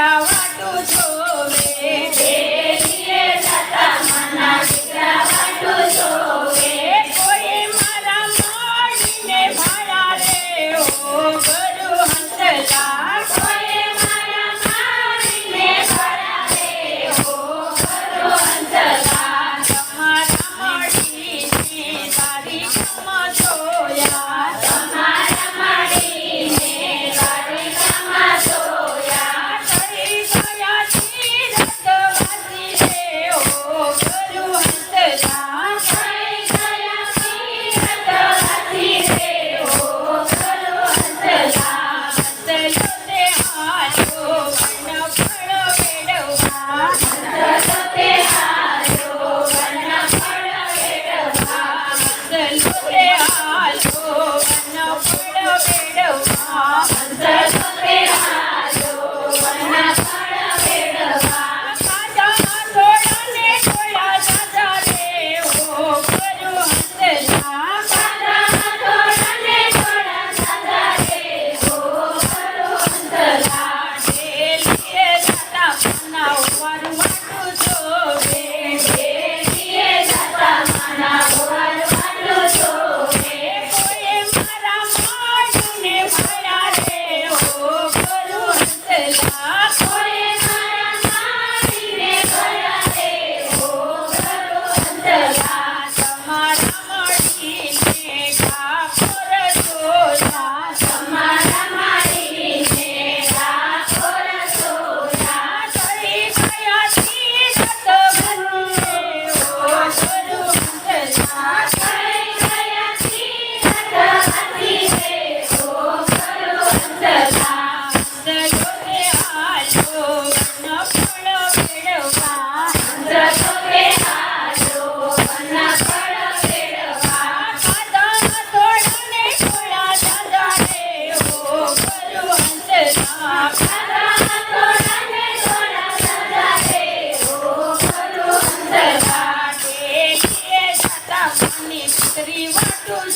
દીકરા વાટું જોવે ડેલીએ જતા મના દીકરા વાટું જોવે કોઈ મારા માડીને ભાડા રે ઓ ગુરુ હંસલા કોઈ મારા માડીને ભાડા રે ઓ ગુરુ હંસલા તમારા માડીને તારી કમા જોયા તમારા માડીને તારી કમા જોયા કરી ગયા તીરથવાસી રે ઓ ગુરુ હંસલા કરી ગયા તીરથવાસી રે ઓ ગુરુ હંસલા હંસલો તે હાલ્યો વન ફળ વેડવા હંસલો તે હાલ્યો વન ફળ વેડવા હંસલો તે હાલ્યો વન ફળ વેડવા હંસલો તે હાલ્યો વન ફળ વેડવા કાજા થોડાને થોડા સાજા રે ઓ ગુરુ હંસલા કાજા થોડાને થોડા સાજા રે ઓ ગુરુ હંસલા ડેલીએ જતા મના વારું વાટું જોવે ડેલીએ જતા મના વારું વાટું જોવે કોઈ મારા માડીને ભાડા રે ઓ ગુરુ હંસલા કોઈ મારા માડીને ભાડા રે ઓ ગુરુ હંસલા તમારા માડીને ઠાકોર જોયા તમારા માડીને ઠાકોર જોયા કરી ગયા તીરથવાસી રે ઓ ગુરુ હંસલા કરી ગયા તીરથવાસી રે ઓ ગુરુ હંસલા હંસલો તે હાલ્યો વન ફળ વેડવા હંસલો તે હાલ્યો વન ફળ વેડવા કાદા થોડાને થોડા સાજા રે ઓ ગુરુ હંસલા કાદા થોડાને થોડા સાજા રે ઓ ગુરુ હંસલા ડેલીએ જતા મની દીકરી વાટું